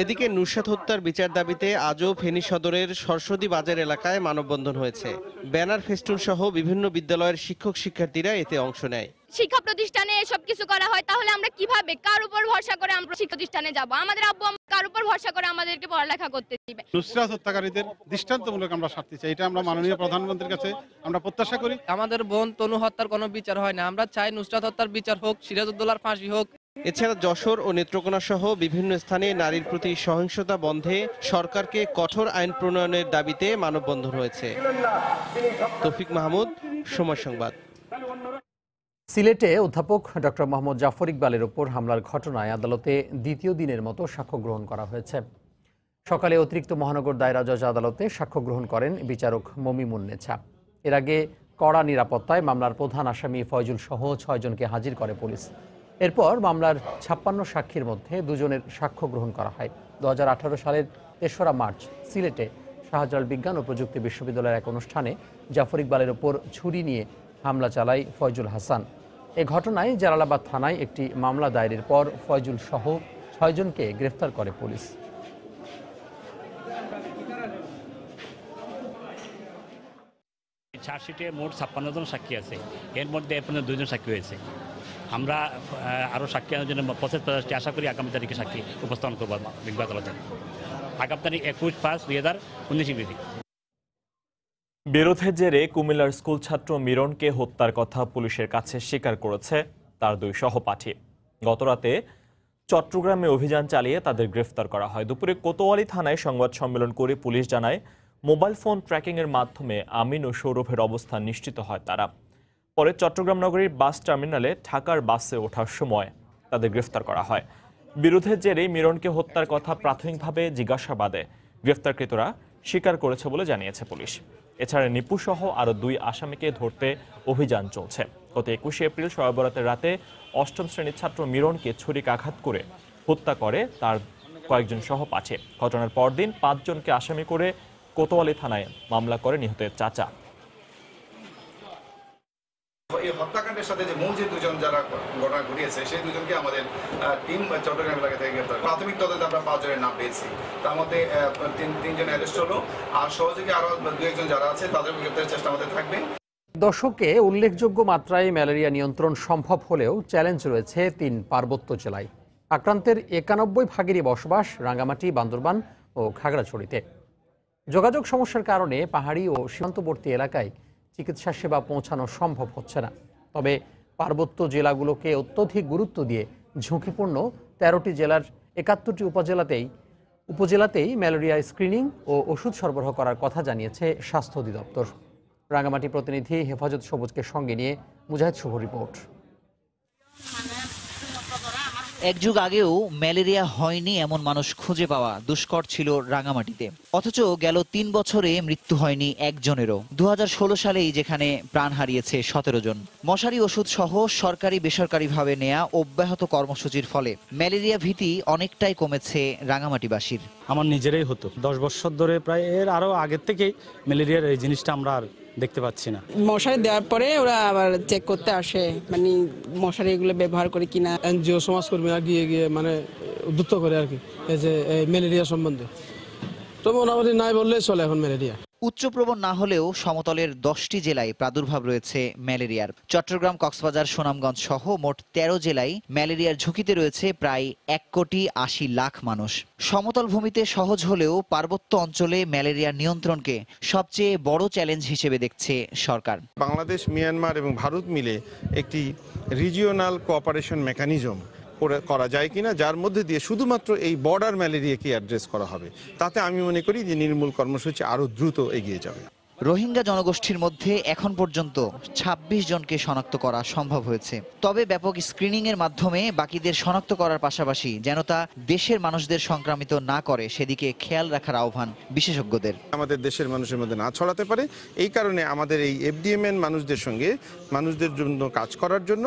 এদিকে নুসরাত হত্যার বিচার দাবিতে আজও ফেনী সদরের সরস্বতী বাজার এলাকায় মানববন্ধন হয়েছে। ব্যানার, ফেস্টুন সহ বিভিন্ন বিদ্যালয়ের শিক্ষক শিক্ষার্থীরা এতে অংশ নেয়। শিক্ষা প্রতিষ্ঠানে এসব কিছু করা হয়, তাহলে আমরা কিভাবে কার উপর ভরসা করে আমরা শিক্ষা প্রতিষ্ঠানে যাব? আমাদের আব্বু কার উপর ভরসা করে আমাদেরকে পড়ালেখা করতে দিবে? নুসরাত হত্যাকারীদের দৃষ্টান্তমূলক আমরা শাস্তি চাই, এটা আমরা মাননীয় প্রধানমন্ত্রীর কাছে আমরা প্রত্যাশা করি। আমাদের বোন তনু হত্যার কোনো বিচার হয় না, আমরা চাই নুসরাত হত্যার বিচার হোক, সিরাজউদ্দৌলার ফাঁসি হোক। এছাড়া যশোর ও নেত্রকোনা সহ বিভিন্ন স্থানে নারীর প্রতি সহিংসতা বন্ধে সরকারকে কঠোর আইন প্রণয়নের দাবিতে মানববন্ধন হয়েছে। তৌফিক মাহমুদ, সময় সংবাদ। সিলেটে অধ্যাপক ডক্টর মোহাম্মদ জাফর ইকবালের ওপর হামলার ঘটনায় আদালতে দ্বিতীয় দিনের মতো সাক্ষ্য গ্রহণ করা হয়েছে। সকালে অতিরিক্ত মহানগর দায়রা জজ আদালতে সাক্ষ্য গ্রহণ করেন বিচারক মমিমুন্নেছা। এর আগে কড়া নিরাপত্তায় মামলার প্রধান আসামি ফয়জুল সহ 6 জনকে হাজির করে পুলিশ। এরপর মামলার 56 সাক্ষীর মধ্যে 2 জনের সাক্ষ্য গ্রহণ করা হয়। 2018 সালের 3রা মার্চ সিলেটে শাহজালাল বিজ্ঞান ও প্রযুক্তি বিশ্ববিদ্যালয়ের এক অনুষ্ঠানে জাফর ইকবালের ওপর ছুরি নিয়ে হামলা চালায় ফয়জুল হাসান। এ ঘটনায় জালালাবাদ থানায় একটি মামলা দায়েরের পর ফয়জুল সহ 6 জনকে গ্রেফতার করে পুলিশ। চার্জশিটে মোট 56 জন সাক্ষী আছে, এর মধ্যে এখন 2 জন সাক্ষী হয়েছে। আমরা আরও সাক্ষী আনার জন্য প্রসেস আশা করি আগামী তারিখে সাক্ষী উপস্থাপন করবো বিজ্ঞ আদালতে। আগামী তারিখ 21/5/2019 ইংরেজি। বিরোধের জেরে কুমিল্লার স্কুল ছাত্র মিরনকে হত্যার কথা পুলিশের কাছে স্বীকার করেছে তার 2 সহপাঠী। গতরাতে চট্টগ্রামে অভিযান চালিয়ে তাদের গ্রেফতার করা হয়। দুপুরে কোতোয়ালি থানায় সংবাদ সম্মেলন করে পুলিশ জানায় মোবাইল ফোন ট্র্যাকিংয়ের মাধ্যমে আমিন ও সৌরভের অবস্থান নিশ্চিত হয় তারা। পরে চট্টগ্রাম নগরীর বাস টার্মিনালে ঢাকার বাসে ওঠার সময় তাদের গ্রেফতার করা হয়। বিরোধের জেরে মিরনকে হত্যার কথা প্রাথমিকভাবে জিজ্ঞাসাবাদে গ্রেফতারকৃতরা স্বীকার করেছে বলে জানিয়েছে পুলিশ। এছাড়া নিপু সহ আরও 2 আসামিকে ধরতে অভিযান চলছে। গত 21 এপ্রিল শবে বরাতের রাতে 8ম শ্রেণীর ছাত্র মিরনকে ছুরিকাঘাত করে হত্যা করে তার কয়েকজন সহপাঠী। ঘটনার পরদিন 5 জনকে আসামি করে কোতোয়ালি থানায় মামলা করে নিহতের চাচা। এই হত্যাকাণ্ডের সাথে যে মূল যে 2 জন যারা ঘটনা ঘটিয়েছে সেই 2 জনকে আমাদের টিম চট্টগ্রাম এলাকা থেকে গ্রেফতার। প্রাথমিক তদন্তে আমরা 5 জনের নাম পেয়েছি, তার মধ্যে 3 জন অ্যারেস্ট হলো, আর সহযোগী আরো 2-1 জন যারা আছে তাদের গ্রেফতারের চেষ্টা আমাদের থাকবে। দশকে উল্লেখযোগ্য মাত্রায় ম্যালেরিয়া নিয়ন্ত্রণ সম্ভব হলেও চ্যালেঞ্জ রয়েছে 3 পার্বত্য জেলায়। আক্রান্তের 91 ভাগেরই বসবাস রাঙ্গামাটি, বান্দরবান ও খাগড়াছড়িতে। যোগাযোগ সমস্যার কারণে পাহাড়ি ও সীমান্তবর্তী এলাকায় চিকিৎসা সেবা পৌঁছানো সম্ভব হচ্ছে না। তবে পার্বত্য জেলাগুলোকে অত্যধিক গুরুত্ব দিয়ে ঝুঁকিপূর্ণ 13টি জেলার 71টি উপজেলাতেই ম্যালেরিয়া স্ক্রিনিং ও ওষুধ সরবরাহ করার কথা জানিয়েছে স্বাস্থ্য অধিদপ্তর। রাঙ্গামাটি প্রতিনিধি হেফাজত সবুজকে সঙ্গে নিয়ে মুজাহিদ শুভ রিপোর্ট। এক যুগ আগেও ম্যালেরিয়া হয়নি এমন মানুষ খুঁজে পাওয়া দুষ্কর ছিল রাঙামাটিতে, অথচ গেল 3 বছরে মৃত্যু হয়নি একজনেরও। 2016 সালেই যেখানে প্রাণ হারিয়েছে 17 জন। মশারি ওষুধ সহ সরকারি বেসরকারিভাবে নেয়া অব্যাহত কর্মসূচির ফলে ম্যালেরিয়া ভীতি অনেকটাই কমেছে রাঙামাটিবাসীর। আমার নিজেরাই হতো 10 বছর ধরে, প্রায় এর আরো আগের থেকেই ম্যালেরিয়ার এই জিনিসটা আমরা আর দেখতে পাচ্ছি না। মশারি দেওয়ার পরে ওরা আবার চেক করতে আসে, মানে মশারি এগুলো ব্যবহার করে কিনা। এনজিও সমাজকর্মীরা গিয়ে মানে উদ্যুক্ত করে আর কি এই যে ম্যালেরিয়া সম্বন্ধে। তো মোটামুটি নাই বললেই চলে এখন ম্যালেরিয়া। উচ্চপ্রবণ না হলেও সমতলের 10টি জেলায় প্রাদুর্ভাব রয়েছে ম্যালেরিয়ার। চট্টগ্রাম, কক্সবাজার, সুনামগঞ্জ সহ মোট 13 জেলায় ম্যালেরিয়ার ঝুঁকিতে রয়েছে প্রায় 1,80,00,000 মানুষ। সমতল ভূমিতে সহজ হলেও পার্বত্য অঞ্চলে ম্যালেরিয়া নিয়ন্ত্রণকে সবচেয়ে বড় চ্যালেঞ্জ হিসেবে দেখছে সরকার। বাংলাদেশ, মিয়ানমার এবং ভারত মিলে একটি রিজিওনাল কোঅপারেশন মেকানিজম করা যায় কিনা, যার মধ্যে দিয়ে শুধুমাত্র এই বর্ডার ম্যালেরিয়াকে অ্যাড্রেস করা হবে। তাতে আমি মনে করি যে নির্মূল কর্মসূচি আরও দ্রুত এগিয়ে যাবে। রোহিঙ্গা জনগোষ্ঠীর মধ্যে এখন পর্যন্ত 26 জনকে শনাক্ত করা সম্ভব হয়েছে। তবে ব্যাপক স্ক্রিনিংয়ের মাধ্যমে বাকিদের শনাক্ত করার পাশাপাশি যেন তা দেশের মানুষদের সংক্রামিত না করে সেদিকে খেয়াল রাখার আহ্বান বিশেষজ্ঞদের। আমাদের দেশের মানুষের মধ্যে না ছড়াতে পারে, এই কারণে আমাদের এই এফডিএমএন মানুষদের সঙ্গে মানুষদের জন্য কাজ করার জন্য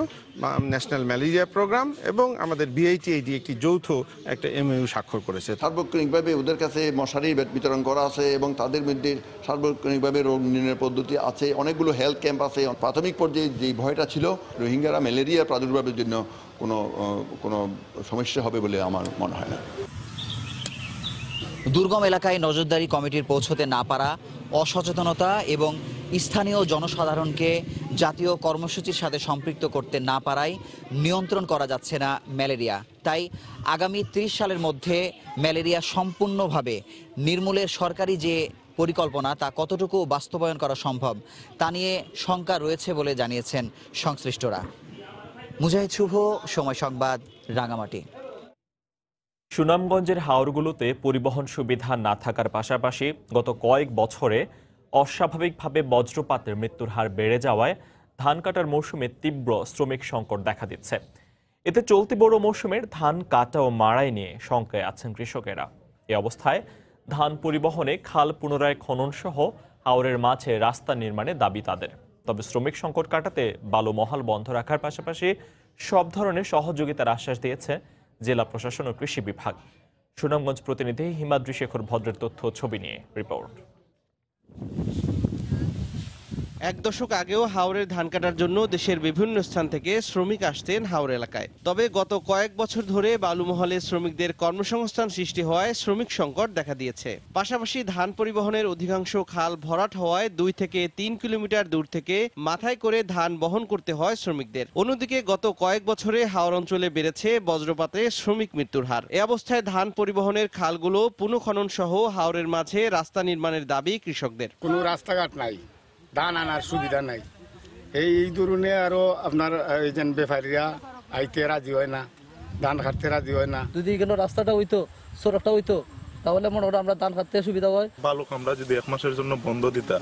ন্যাশনাল ম্যালেরিয়া প্রোগ্রাম এবং আমাদের বিআইটিআইডি একটি যৌথ একটা এমওইউ স্বাক্ষর করেছে। সার্বক্ষণিকভাবে ওদের কাছে মশারি বিতরণ করা আছে এবং তাদের মধ্যে সার্বক্ষণিকভাবে রোগ নির্ণয়ের পদ্ধতি আছে, অনেকগুলো হেলথ ক্যাম্প আছে। প্রাথমিক পর্যায়ে যে ভয়টা ছিল রোহিঙ্গারা ম্যালেরিয়া প্রাদুর্ভাবের জন্য কোনো সমস্যা হবে বলে আমার মনে হয় না। দুর্গম এলাকায় নজরদারি কমিটির পৌঁছতে না পারা, অসচেতনতা এবং স্থানীয় জনসাধারণকে জাতীয় কর্মসূচির সাথে সম্পৃক্ত করতে না পারায় নিয়ন্ত্রণ করা যাচ্ছে না ম্যালেরিয়া। তাই আগামী 30 সালের মধ্যে ম্যালেরিয়া সম্পূর্ণভাবে নির্মূলের সরকারি যে পরিকল্পনা তা কতটুকু বাস্তবায়ন করা সম্ভব তা নিয়ে শঙ্কা রয়েছে বলে জানিয়েছেন সংশ্লিষ্টরা। মুজাহিদ শুভ, সময় সংবাদ, রাঙামাটি। সুনামগঞ্জের হাওরগুলোতে পরিবহন সুবিধা না থাকার পাশাপাশি গত কয়েক বছরে অস্বাভাবিকভাবে বজ্রপাতের মৃত্যুর হার বেড়ে যাওয়ায় ধান কাটার মৌসুমে তীব্র শ্রমিক সংকট দেখা দিচ্ছে। এতে চলতি বড় মৌসুমের ধান কাটা ও মাড়াই নিয়ে শঙ্কায় আছেন কৃষকেরা। এ অবস্থায় ধান পরিবহনে খাল পুনরায় খনন সহ হাওরের মাঝে রাস্তা নির্মাণে দাবি তাদের। তবে শ্রমিক সংকট কাটাতে বালু মহাল বন্ধ রাখার পাশাপাশি সব ধরনের সহযোগিতার আশ্বাস দিয়েছে জেলা প্রশাসন ও কৃষি বিভাগ। সুনামগঞ্জ প্রতিনিধি হিমাদ্রি শেখর ভদ্রের তথ্য ছবি নিয়ে রিপোর্ট। এক দশক আগেও হাওরের ধান কাটার জন্য দেশের বিভিন্ন স্থান থেকে শ্রমিক আসতেন হাওর এলাকায়। তবে গত কয়েক বছর ধরে বালুমহলে শ্রমিকদের কর্মসংস্থান সৃষ্টি হওয়ায় শ্রমিক সংকট দেখা দিয়েছে। পাশাপাশি ধান পরিবহনের অধিকাংশ খাল ভরাট হওয়ায় 2 থেকে 3 কিলোমিটার দূর থেকে মাথায় করে ধান বহন করতে হয় শ্রমিকদের। অন্যদিকে গত কয়েক বছরে হাওর অঞ্চলে বেড়েছে বজ্রপাতে শ্রমিক মৃত্যুর হার। এ অবস্থায় ধান পরিবহনের খালগুলো পুনঃখনন সহ হাওরের মাঝে রাস্তা নির্মাণের দাবি কৃষকদের। কোনো রাস্তাঘাট নাই, ধান আনার সুবিধা নাই। এই ধরনে আরো আপনার এই যে ব্যাপারীরা আইতে রাজি হয় না, ধান কাটতে রাজি হয় না। যদি এখানে রাস্তাটা হইতো, সড়কটা হইতো, তাহলে মনে হয় আমরা ধান কাটতে সুবিধা হয়। বালুক আমরা যদি 1 মাসের জন্য বন্ধ দিতা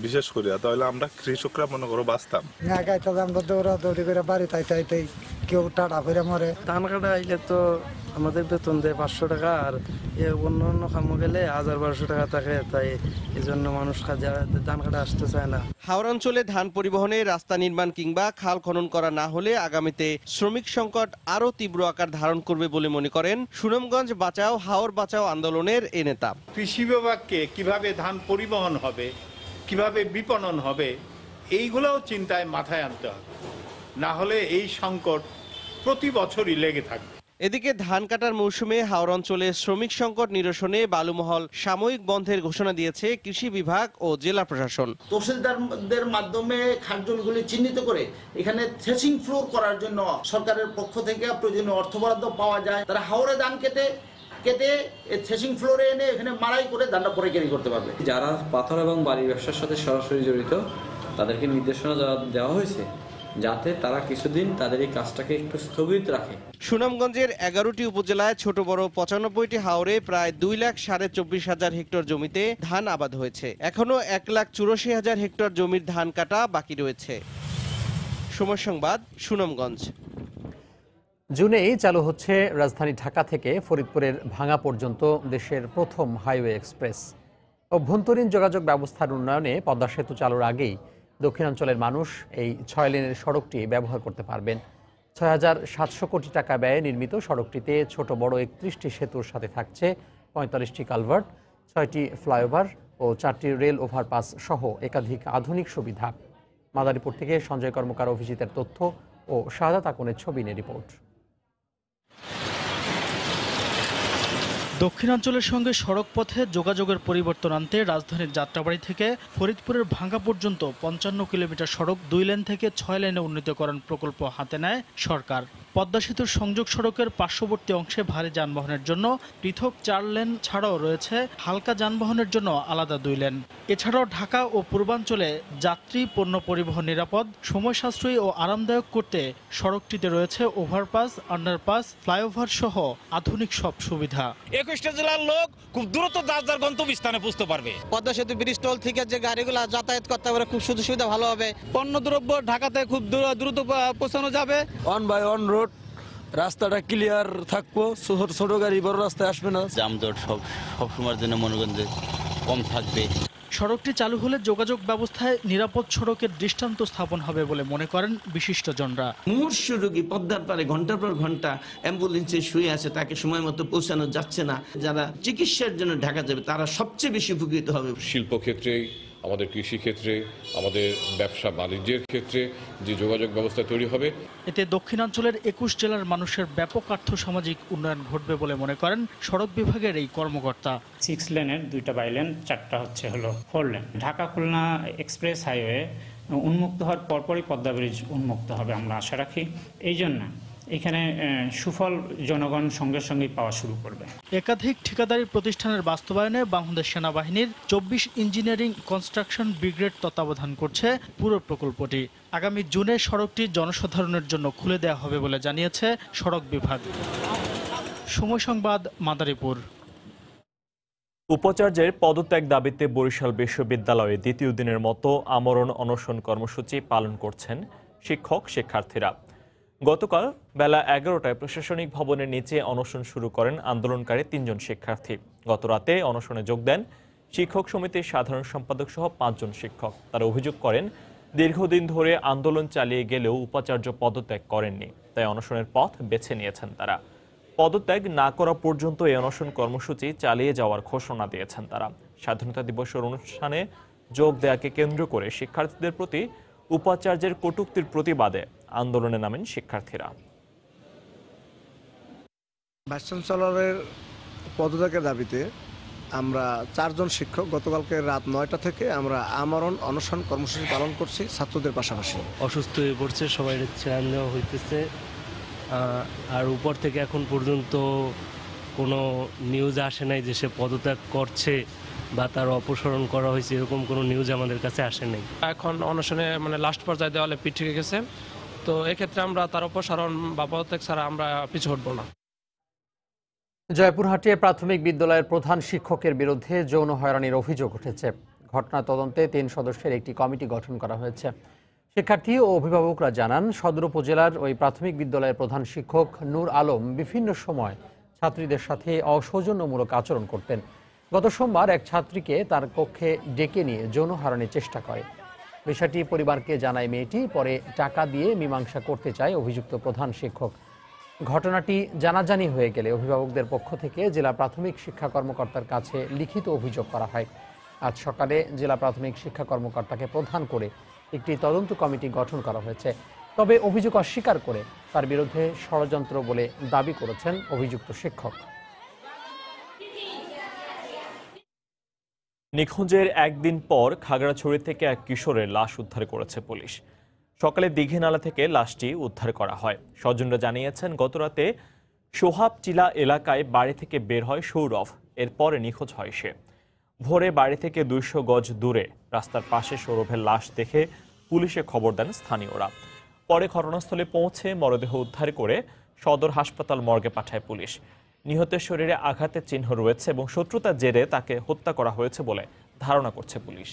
বিশেষ করে, তাহলে আমরা কৃষকরা মনে করো বাঁচতাম। আমরা দৌড়াদৌড়ি করে বাড়ি তাইতে কেউ টাটা করে মরে। ধান কাটা আইলে তো আমাদের বেতন দেয় 500 টাকা, আর অন্য অন্য কামো গেলে 1000-1200 টাকা থাকে। তাই এই জন্য মানুষ ধান কাটা আসতে চায় না। হাওর অঞ্চলে ধান পরিবহনে রাস্তা নির্মাণ কিংবা খাল খনন করা না হলে আগামীতে শ্রমিক সংকট আরো তীব্র আকার ধারণ করবে বলে মনে করেন সুনামগঞ্জ বাঁচাও হাওর বাঁচাও আন্দোলনের এ নেতা। কৃষি বিভাগকে কিভাবে ধান পরিবহন হবে, কিভাবে বিপণন হবে, এইগুলোও চিন্তায় মাথায় আনতে হবে। না হলে এই সংকট প্রতি বছরই লেগে থাকবে। এদিকে ধান কাটার মৌসুমে হাওর অঞ্চলে শ্রমিক সংকট নিরসনে বালুমহল সাময়িক বন্ধের ঘোষণা দিয়েছে কৃষি বিভাগ ও জেলা প্রশাসন। তহসিলদারদের মাধ্যমে খাল জমিগুলি চিহ্নিত করে এখানে থ্রেসিং ফ্লোর করার জন্য সরকারের পক্ষ থেকে প্রয়োজনীয় অর্থ বরাদ্দ পাওয়া যায়। তারা হাওরে ধান কেটে থ্রেসিং ফ্লোরে এনে এখানে মাড়াই করে ধানটা পরে ক্যারি করতে পারবে। যারা পাথর এবং বালি ব্যবসার সাথে সরাসরি জড়িত তাদেরকে নির্দেশনা দেওয়া হয়েছে যাতে তারা কিছুদিন তাদের এই কাজটাকে একটু স্থগিত রাখে। সুনামগঞ্জের 11টি উপজেলায় ছোট বড় 95টি হাওরে প্রায় 2,24,500 হেক্টর জমিতে ধান আবাদ হয়েছে। এখনো 1,84,000 হেক্টর জমির ধান কাটা বাকি রয়েছে। সময় সংবাদ, সুনামগঞ্জ। জুনেই চালু হচ্ছে রাজধানী ঢাকা থেকে ফরিদপুরের ভাঙ্গা পর্যন্ত দেশের প্রথম হাইওয়ে এক্সপ্রেস। অভ্যন্তরীণ যোগাযোগ ব্যবস্থার উন্নয়নে পদ্মা সেতু চালুর আগেই দক্ষিণাঞ্চলের মানুষ এই 6 লেনের সড়কটি ব্যবহার করতে পারবেন। 6,700 কোটি টাকা ব্যয়ে নির্মিত সড়কটিতে ছোট বড় 31টি সেতুর সাথে থাকছে 45টি কালভার্ট, 6টি ফ্লাইওভার ও 4টি রেল ওভারপাস সহ একাধিক আধুনিক সুবিধা। মাদারীপুর থেকে সঞ্জয় কর্মকার অভিজিতের তথ্য ও শাহাদাত আকুনের ছবি নিয়ে রিপোর্ট। দক্ষিণাঞ্চলের সঙ্গে সড়ক পথে যোগাযোগের পরিবর্তন আনতে রাজধানীর যাত্রাবাড়ি থেকে ফরিদপুরের ভাঙ্গা পর্যন্ত 55 কিলোমিটার সড়ক 2 লেন থেকে 6 লেনে উন্নীতকরণ প্রকল্প হাতে নেয় সরকার। পদ্মা সেতুর সংযোগ সড়কের পার্শ্ববর্তী অংশে ভারী যানবাহনের জন্য পৃথক 4 লেন ছাড়াও রয়েছে হালকা যানবাহনের জন্য আলাদা 2 লেন। এছাড়াও ঢাকা ও পূর্বাঞ্চলে যাত্রী পণ্য পরিবহন নিরাপদ, সময় সাশ্রয়ী ও আরামদায়ক করতে সড়কটিতে রয়েছে ওভারপাস, আন্ডারপাস, ফ্লাইওভার সহ আধুনিক সব সুবিধা। 21টা জেলার লোক খুব দ্রুত যার গন্তব্যস্থানে পৌঁছতে পারবে। পদ্মা সেতু ব্রিজ টোল থেকে যে গাড়িগুলো যাতায়াত করতে পারে খুব সুযোগ সুবিধা ভালো হবে। পণ্যদ্রব্য ঢাকাতে খুব দ্রুত পৌঁছানো যাবে। 1 by 1 রোড, রাস্তাটা ক্লিয়ার থাকবো, ছোট গাড়ি বড় রাস্তায় আসবে না। যানজট সব সময়ের জন্য মনে করেন যে কম থাকবে। সড়কটি চালু হলে যোগাযোগ ব্যবস্থায় নিরাপদ সড়কের দৃষ্টান্ত স্থাপন হবে বলে মনে করেন বিশিষ্টজনরা। মুমূর্ষ রোগী পদ্মার পারে ঘন্টার পর ঘন্টা অ্যাম্বুলেন্সে শুয়ে আছে, তাকে সময় মতো পৌঁছানো যাচ্ছে না। যারা চিকিৎসার জন্য ঢাকা যাবে তারা সবচেয়ে বেশি উপকৃত হবে। শিল্পক্ষেত্রে, আমাদের কৃষিক্ষেত্রে, আমাদের ব্যবসা বাণিজ্যের ক্ষেত্রে যে যোগাযোগ ব্যবস্থা তৈরি হবে, এতে দক্ষিণাঞ্চলের 21 জেলার মানুষের ব্যাপক আর্থসামাজিক উন্নয়ন ঘটবে বলে মনে করেন সড়ক বিভাগের এই কর্মকর্তা। 6 লেনের 2টা বাইলেন, 4টা হচ্ছে 4 lane. Dhaka Khulna express highway উন্মুক্ত হওয়ার পরপরই পদ্মা ব্রিজ উন্মুক্ত হবে আমরা আশা রাখি। এই জন্য এখানে সুফল জনগণ সঙ্গে সঙ্গেই পাওয়া শুরু করবে। একাধিক ঠিকাদারি প্রতিষ্ঠানের বাস্তবায়নে বাংলাদেশ সেনাবাহিনীর 24 ইঞ্জিনিয়ারিং কনস্ট্রাকশন ব্রিগেড তত্ত্বাবধান করছে পুরো প্রকল্পটি। আগামী জুনে সড়কটি জনসাধারণের জন্য খুলে দেওয়া হবে বলে জানিয়েছে সড়ক বিভাগ। সময় সংবাদ, মাদারীপুর। উপাচার্যের পদত্যাগ দাবিতে বরিশাল বিশ্ববিদ্যালয়ে দ্বিতীয় দিনের মতো আমরণ অনশন কর্মসূচি পালন করছেন শিক্ষক শিক্ষার্থীরা। গতকাল বেলা 11টায় প্রশাসনিক ভবনের নিচে অনশন শুরু করেন আন্দোলনকারী 3 জন শিক্ষার্থী। গত রাতে অনশনে যোগ দেন শিক্ষক সমিতির সাধারণ সম্পাদক সহ 5 জন শিক্ষক। তারা অভিযোগ করেন, দীর্ঘদিন ধরে আন্দোলন চালিয়ে গেলেও উপাচার্য পদত্যাগ করেননি, তাই অনশনের পথ বেছে নিয়েছেন তারা। পদত্যাগ না করা পর্যন্ত এই অনশন কর্মসূচি চালিয়ে যাওয়ার ঘোষণা দিয়েছেন তারা। স্বাধীনতা দিবসের অনুষ্ঠানে যোগ দেওয়াকে কেন্দ্র করে শিক্ষার্থীদের প্রতি উপাচার্যের কটূক্তির প্রতিবাদে আন্দোলনে নামেন শিক্ষার্থীরা। ভাইস চ্যান্সেলরের পদত্যাগের দাবিতে আমরা 4 জন শিক্ষক গতকালকে রাত 9টা থেকে আমরা আমরণ অনশন কর্মসূচি পালন করছি ছাত্রদের পাশাপাশি। অসুস্থ হয়ে পড়ছে, সবাই ছেড়ান দেওয়া হইতেছে, আর উপর থেকে এখন পর্যন্ত কোনো নিউজ আসে নাই যে সে পদত্যাগ করছে বা তার অপসারণ করা হয়েছে, এরকম কোনো নিউজ আমাদের কাছে আসে নাই। এখন অনশনে লাস্ট পর্যায়ে দেওয়ালে পিঠ থেকে গেছে, তো এক্ষেত্রে আমরা তার অপসারণ বা পদত্যাগ ছাড়া আমরা পিছু হটব না। জয়পুরহাটে প্রাথমিক বিদ্যালয়ের প্রধান শিক্ষকের বিরুদ্ধে যৌন হয়রানির অভিযোগ উঠেছে। ঘটনা তদন্তে 3 সদস্যের একটি কমিটি গঠন করা হয়েছে। শিক্ষার্থী ও অভিভাবকরা জানান, সদর উপজেলার ওই প্রাথমিক বিদ্যালয়ের প্রধান শিক্ষক নূর আলম বিভিন্ন সময় ছাত্রীদের সাথে অসৌজন্যমূলক আচরণ করতেন। গত সোমবার এক ছাত্রীকে তার কক্ষে ডেকে নিয়ে যৌন হয়রানির চেষ্টা করে। বিষয়টি পরিবারকে জানায় মেয়েটি, পরে টাকা দিয়ে মীমাংসা করতে চায় অভিযুক্ত প্রধান শিক্ষক। ঘটনাটি জানাজানি হয়ে গেলে অভিভাবকদের পক্ষ থেকে জেলা প্রাথমিক শিক্ষা কর্মকর্তার কাছে লিখিত অভিযোগ করা হয়। আজ সকালে জেলা প্রাথমিক শিক্ষা কর্মকর্তাকে প্রধান করে একটি তদন্ত কমিটি গঠন করা হয়েছে। তবে অভিযোগ অস্বীকার করে তার বিরুদ্ধে ষড়যন্ত্র বলে দাবি করেছেন অভিযুক্ত শিক্ষক। নিখোঁজের একদিন পর খাগড়াছড়ি থেকে এক কিশোরের লাশ উদ্ধার করেছে পুলিশ। সকালে দীঘিনালা থেকে লাশটি উদ্ধার করা হয়। স্বজনরা জানিয়েছেন, গতরাতে সোহাবচিলা এলাকায় বাড়ি থেকে বের হয় সৌরভ, এরপরে নিখোঁজ হয় সে। ভোরে বাড়ি থেকে 200 গজ দূরে রাস্তার পাশে সৌরভের লাশ দেখে পুলিশে খবর দেন স্থানীয়রা। পরে ঘটনাস্থলে পৌঁছে মরদেহ উদ্ধার করে সদর হাসপাতাল মর্গে পাঠায় পুলিশ। নিহতের শরীরে আঘাতের চিহ্ন রয়েছে এবং শত্রুতার জেরে তাকে হত্যা করা হয়েছে বলে ধারণা করছে পুলিশ।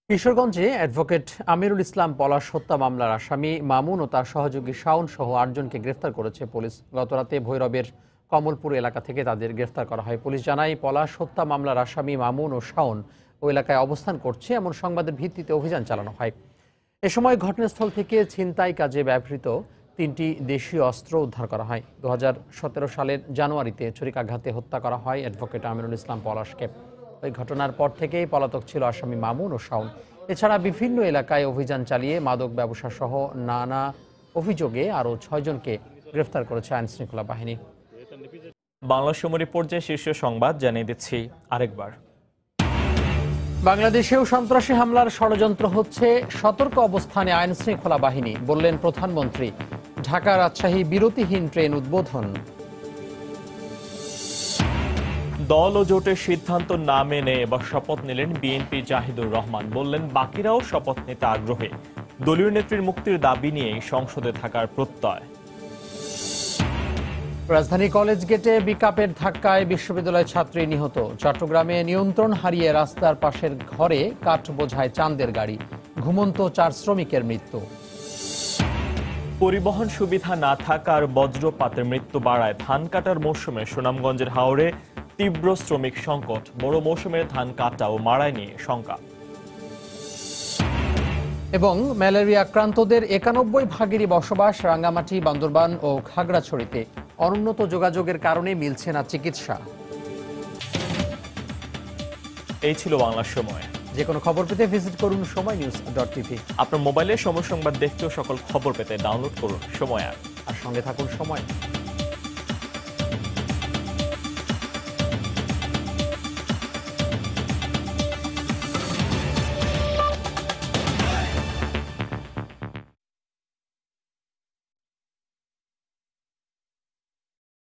কিশোরগঞ্জে অ্যাডভোকেট আমিরুল ইসলাম পলাশ হত্যা মামলার আসামি মামুন ও তার সহযোগী শাওন সহ 8 জনকে গ্রেফতার করেছে পুলিশ। গতরাতে ভৈরবের কমলপুর এলাকা থেকে তাদের গ্রেফতার করা হয়। পুলিশ জানায়, পলাশ হত্যা মামলার আসামি মামুন ও শাওন ওই এলাকায় অবস্থান করছে এমন সংবাদের ভিত্তিতে অভিযান চালানো হয়। এ সময় ঘটনাস্থল থেকে ছিনতাই কাজে ব্যবহৃত 3টি দেশীয় অস্ত্র উদ্ধার করা হয়। 2017 সালের জানুয়ারিতে ছুরিকাঘাতে হত্যা করা হয় অ্যাডভোকেট আমিরুল ইসলাম পলাশকে। ওই ঘটনার পর থেকেই পলাতক ছিল আসামি মামুন ও শাওন। এছাড়া বিভিন্ন এলাকায় অভিযান চালিয়ে মাদক ব্যবসা সহ নানা অভিযোগে আরও 6 জনকে গ্রেফতার করেছে আইনশৃঙ্খলা বাহিনী। বাংলা সময় রিপোর্টে শীর্ষ সংবাদ জানিয়ে দিচ্ছি আরেকবার। বাংলাদেশেও সন্ত্রাসী হামলার ষড়যন্ত্র হচ্ছে, সতর্ক অবস্থানে আইনশৃঙ্খলা বাহিনী, বললেন প্রধানমন্ত্রী। ঢাকা রাজশাহী বিরতিহীন ট্রেন উদ্বোধন। দল ও জোটের সিদ্ধান্ত না মেনে এবার শপথ নিলেন বিএনপি জাহিদুর রহমান। বললেন, বাকিরাও শপথ নিতে আগ্রহী। দলীয় নেত্রীর মুক্তির দাবি নিয়েই সংসদে থাকার প্রত্যয়। রাজধানী কলেজ গেটে পিকআপের ধাক্কায় বিশ্ববিদ্যালয় ছাত্রী নিহত। চট্টগ্রামে নিয়ন্ত্রণ হারিয়ে রাস্তার পাশের ঘরে কাঠ বোঝায় চাঁদের গাড়ি, ঘুমন্ত 4 শ্রমিকের মৃত্যু। পরিবহন সুবিধা না থাকার বজ্রপাতের মৃত্যু বাড়ায় ধান কাটার মৌসুমে সুনামগঞ্জের হাওরে তীব্র শ্রমিক সংকট। বড় মৌসুমের ধান কাটা ও মাড়াই নিয়ে শঙ্কা। এবং ম্যালেরিয়া আক্রান্তদের 91 ভাগেরই বসবাস রাঙ্গামাটি, বান্দরবান ও খাগড়াছড়িতে। অনুন্নত যোগাযোগের কারণে মিলছে না চিকিৎসা। এই ছিল বাংলার সময়। যে কোনো খবর পেতে ভিজিট করুন সময়নিউজ.tv। আপনার মোবাইলে সময় সংবাদ দেখতে ও সকল খবর পেতে ডাউনলোড করুন সময় অ্যাপ। আর সঙ্গে থাকুন সময়।